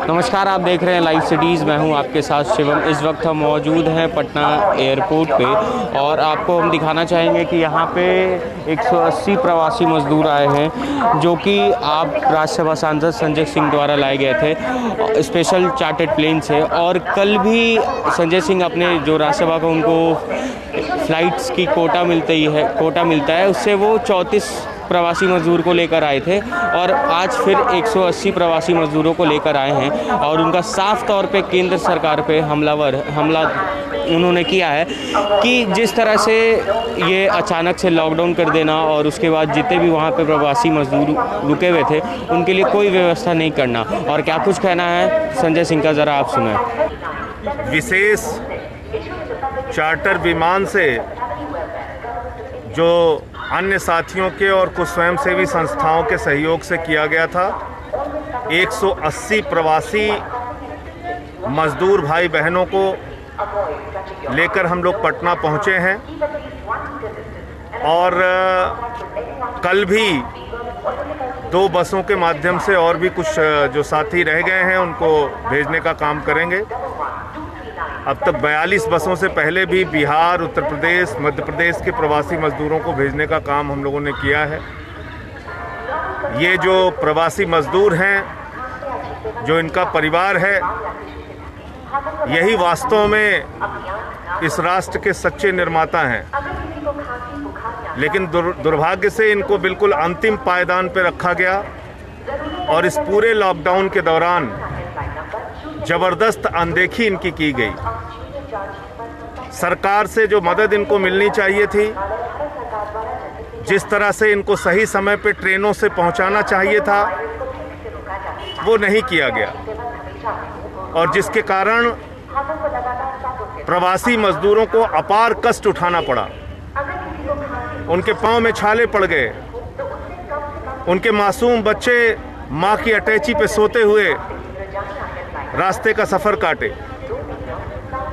नमस्कार, आप देख रहे हैं लाइव सिटीज़। मैं हूं आपके साथ शिवम। इस वक्त हम मौजूद हैं पटना एयरपोर्ट पे और आपको हम दिखाना चाहेंगे कि यहां पे 180 प्रवासी मजदूर आए हैं जो कि आप राज्यसभा सांसद संजय सिंह द्वारा लाए गए थे स्पेशल चार्टर्ड प्लेन से। और कल भी संजय सिंह अपने जो राज्यसभा को उनको फ़्लाइट्स की कोटा मिलता है उससे वो 34 प्रवासी मजदूर को लेकर आए थे और आज फिर 180 प्रवासी मजदूरों को लेकर आए हैं। और उनका साफ तौर पे केंद्र सरकार पे हमला उन्होंने किया है कि जिस तरह से ये अचानक से लॉकडाउन कर देना और उसके बाद जितने भी वहाँ पे प्रवासी मजदूर रुके हुए थे उनके लिए कोई व्यवस्था नहीं करना। और क्या कुछ कहना है संजय सिंह का, ज़रा आप सुने। विशेष चार्टर विमान से जो अन्य साथियों के और कुछ स्वयंसेवी संस्थाओं के सहयोग से किया गया था, 180 प्रवासी मजदूर भाई बहनों को लेकर हम लोग पटना पहुंचे हैं। और कल भी 2 बसों के माध्यम से और भी कुछ जो साथी रह गए हैं उनको भेजने का काम करेंगे। अब तक 42 बसों से पहले भी बिहार, उत्तर प्रदेश, मध्य प्रदेश के प्रवासी मजदूरों को भेजने का काम हम लोगों ने किया है। ये जो प्रवासी मजदूर हैं, जो इनका परिवार है, यही वास्तव में इस राष्ट्र के सच्चे निर्माता हैं। लेकिन दुर्भाग्य से इनको बिल्कुल अंतिम पायदान पर रखा गया और इस पूरे लॉकडाउन के दौरान जबरदस्त अनदेखी इनकी की गई। सरकार से जो मदद इनको मिलनी चाहिए थी, जिस तरह से इनको सही समय पे ट्रेनों से पहुंचाना चाहिए था, वो नहीं किया गया और जिसके कारण प्रवासी मजदूरों को अपार कष्ट उठाना पड़ा। उनके पांव में छाले पड़ गए, उनके मासूम बच्चे मां की अटैची पे सोते हुए रास्ते का सफर काटे,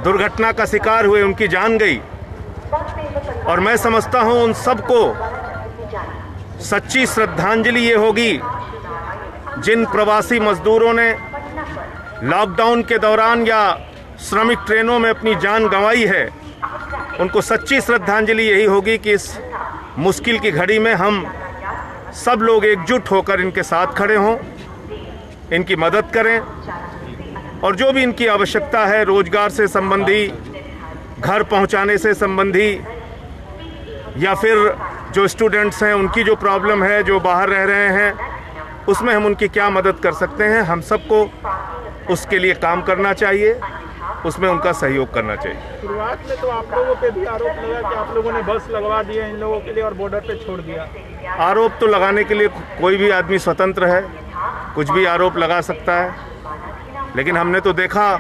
दुर्घटना का शिकार हुए, उनकी जान गई। और मैं समझता हूं उन सबको सच्ची श्रद्धांजलि ये होगी जिन प्रवासी मजदूरों ने लॉकडाउन के दौरान या श्रमिक ट्रेनों में अपनी जान गंवाई है। उनको सच्ची श्रद्धांजलि यही होगी कि इस मुश्किल की घड़ी में हम सब लोग एकजुट होकर इनके साथ खड़े हों, इनकी मदद करें और जो भी इनकी आवश्यकता है, रोजगार से संबंधी, घर पहुंचाने से संबंधी, या फिर जो स्टूडेंट्स हैं उनकी जो प्रॉब्लम है, जो बाहर रह रहे हैं, उसमें हम उनकी क्या मदद कर सकते हैं, हम सबको उसके लिए काम करना चाहिए, उसमें उनका सहयोग करना चाहिए। शुरुआत में तो आप लोगों पे भी आरोप लगा कि आप लोगों ने बस लगवा दिया इन लोगों के लिए और बॉर्डर पे छोड़ दिया। आरोप तो लगाने के लिए कोई भी आदमी स्वतंत्र है, कुछ भी आरोप लगा सकता है। लेकिन हमने तो देखा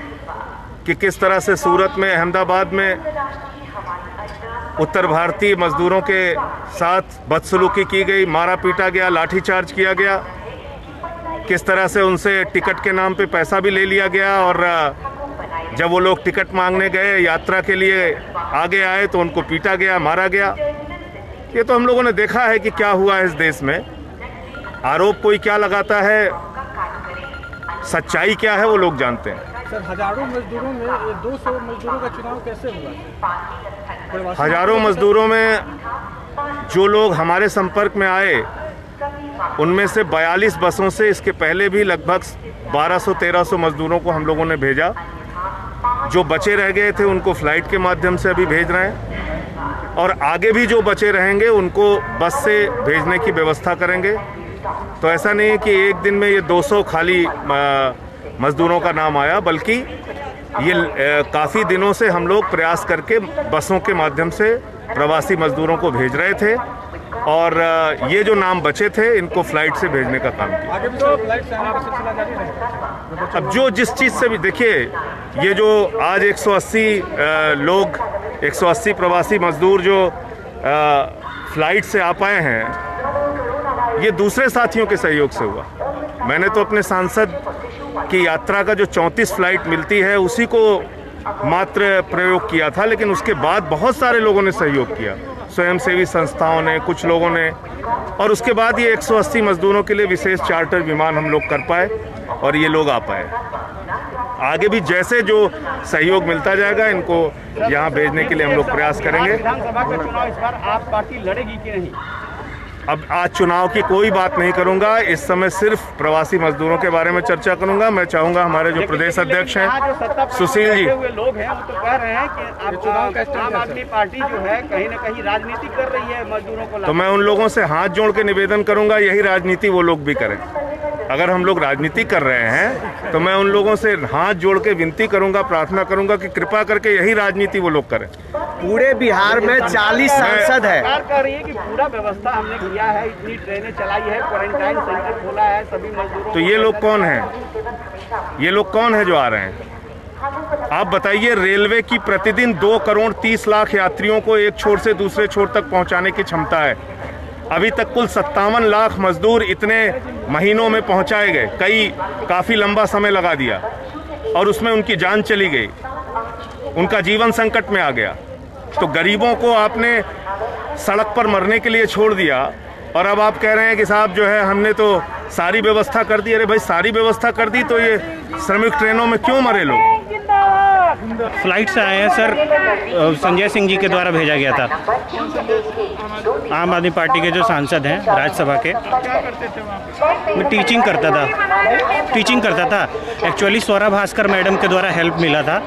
कि किस तरह से सूरत में, अहमदाबाद में उत्तर भारतीय मजदूरों के साथ बदसलूकी की गई, मारा पीटा गया, लाठीचार्ज किया गया, किस तरह से उनसे टिकट के नाम पे पैसा भी ले लिया गया और जब वो लोग टिकट मांगने गए, यात्रा के लिए आगे आए तो उनको पीटा गया, मारा गया। ये तो हम लोगों ने देखा है कि क्या हुआ है इस देश में। आरोप कोई क्या लगाता है, सच्चाई क्या है वो लोग जानते हैं। सर, हजारों मजदूरों में 200 मजदूरों का चुनाव कैसे हुआ? हजारों मजदूरों में जो लोग हमारे संपर्क में आए उनमें से 42 बसों से इसके पहले भी लगभग 1200-1300 मजदूरों को हम लोगों ने भेजा। जो बचे रह गए थे उनको फ्लाइट के माध्यम से अभी भेज रहे हैं और आगे भी जो बचे रहेंगे उनको बस से भेजने की व्यवस्था करेंगे। तो ऐसा नहीं है कि एक दिन में ये 200 खाली मजदूरों का नाम आया, बल्कि ये काफ़ी दिनों से हम लोग प्रयास करके बसों के माध्यम से प्रवासी मजदूरों को भेज रहे थे और ये जो नाम बचे थे इनको फ्लाइट से भेजने का काम किया। आगे भी तो फ्लाइट से आने का सिलसिला जारी रहेगा। अब जो जिस चीज़ से भी देखिए, ये जो आज 180 प्रवासी मजदूर जो फ्लाइट से आ पाए हैं, ये दूसरे साथियों के सहयोग से हुआ। मैंने तो अपने सांसद की यात्रा का जो 34 फ्लाइट मिलती है उसी को मात्र प्रयोग किया था, लेकिन उसके बाद बहुत सारे लोगों ने सहयोग किया, स्वयंसेवी संस्थाओं ने, कुछ लोगों ने, और उसके बाद ये 180 मजदूरों के लिए विशेष चार्टर विमान हम लोग कर पाए और ये लोग आ पाए। आगे भी जैसे जो सहयोग मिलता जाएगा इनको यहाँ भेजने के लिए हम लोग प्रयास करेंगे। विधानसभा का चुनाव इस बार आप पार्टी लड़ेगी कि नहीं? अब आज चुनाव की कोई बात नहीं करूंगा, इस समय सिर्फ प्रवासी मजदूरों के बारे में चर्चा करूंगा। मैं चाहूंगा हमारे जो प्रदेश अध्यक्ष हैं सुशील जी, लोग हैं वो तो कह रहे हैं कि आम आदमी पार्टी जो है कहीं ना कहीं राजनीति कर रही है मजदूरों को। तो मैं उन लोगों से हाथ जोड़ के निवेदन करूंगा यही राजनीति वो लोग भी करें। अगर हम लोग राजनीति कर रहे हैं तो मैं उन लोगों से हाथ जोड़ के विनती करूंगा, प्रार्थना करूंगा कि कृपा करके यही राजनीति वो लोग करें। पूरे बिहार में 40 सांसद है। सरकार कह रही है कि पूरा व्यवस्था हमने किया है, इतनी ट्रेनें चलाई है, क्वारंटाइन सेंटर खोला है सभी मजदूरों। तो ये लोग कौन हैं? ये लोग कौन है जो आ रहे हैं? आप बताइए, रेलवे की प्रतिदिन 2 करोड़ 30 लाख यात्रियों को एक छोर से दूसरे छोर तक पहुंचाने की क्षमता है। अभी तक कुल 57 लाख मजदूर इतने महीनों में पहुंचाए गए, काफ़ी लंबा समय लगा दिया और उसमें उनकी जान चली गई, उनका जीवन संकट में आ गया। तो गरीबों को आपने सड़क पर मरने के लिए छोड़ दिया और अब आप कह रहे हैं कि साहब जो है हमने तो सारी व्यवस्था कर दी। अरे भाई, सारी व्यवस्था कर दी तो ये श्रमिक ट्रेनों में क्यों मरे लोग? फ्लाइट से आए हैं सर, संजय सिंह जी के द्वारा भेजा गया था। आम आदमी पार्टी के जो सांसद हैं राज्यसभा के। मैं टीचिंग करता था एक्चुअली स्वरा भास्कर मैडम के द्वारा हेल्प मिला था,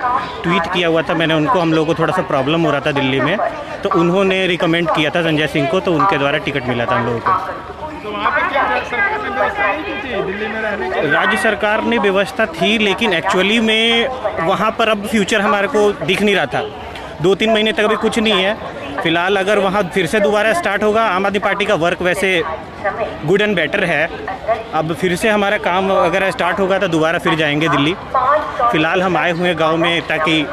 ट्वीट किया हुआ था मैंने उनको। हम लोगों को थोड़ा सा प्रॉब्लम हो रहा था दिल्ली में, तो उन्होंने रिकमेंड किया था संजय सिंह को, तो उनके द्वारा टिकट मिला था हम लोगों को। तो वहाँ पे क्या सरकार ने व्यवस्था नहीं की थी दिल्ली में रहने की? राज्य सरकार ने व्यवस्था थी, लेकिन एक्चुअली में वहाँ पर अब फ्यूचर हमारे को दिख नहीं रहा था। 2-3 महीने तक अभी कुछ नहीं है फिलहाल। अगर वहाँ फिर से दोबारा स्टार्ट होगा, आम आदमी पार्टी का वर्क वैसे गुड एंड बेटर है। अब फिर से हमारा काम अगर स्टार्ट होगा तो दोबारा फिर जाएंगे दिल्ली। फ़िलहाल हम आए हुए हैं गांव में, ताकि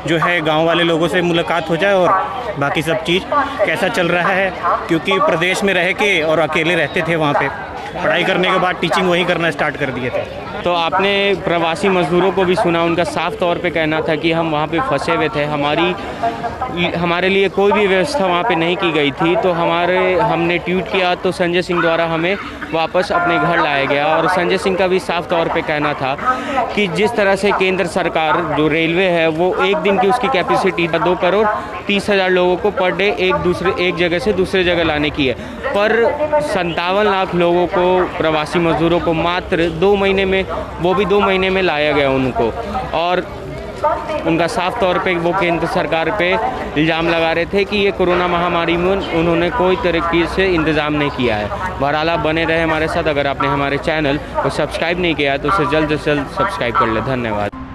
जो है गांव वाले लोगों से मुलाकात हो जाए और बाकी सब चीज़ कैसा चल रहा है, क्योंकि प्रदेश में रह के और अकेले रहते थे वहाँ पे। पढ़ाई करने के बाद टीचिंग वहीं करना स्टार्ट कर दिए थे। तो आपने प्रवासी मजदूरों को भी सुना, उनका साफ तौर पे कहना था कि हम वहाँ पे फंसे हुए थे, हमारे लिए कोई भी व्यवस्था वहाँ पे नहीं की गई थी। तो हमने ट्वीट किया तो संजय सिंह द्वारा हमें वापस अपने घर लाया गया। और संजय सिंह का भी साफ तौर पे कहना था कि जिस तरह से केंद्र सरकार जो रेलवे है वो एक दिन की उसकी कैपेसिटी 2 करोड़ 30 हज़ार लोगों को पर डे एक जगह से दूसरे जगह लाने की है, पर 57 लाख लोगों को, प्रवासी मजदूरों को मात्र 2 महीने में, वो भी 2 महीने में लाया गया उनको। और उनका साफ तौर पे वो केंद्र सरकार पे इल्ज़ाम लगा रहे थे कि ये कोरोना महामारी में उन्होंने कोई तरीके से इंतज़ाम नहीं किया है। बहरहाल आप बने रहे हमारे साथ। अगर आपने हमारे चैनल को सब्सक्राइब नहीं किया है तो उसे जल्द से जल्द सब्सक्राइब कर ले। धन्यवाद।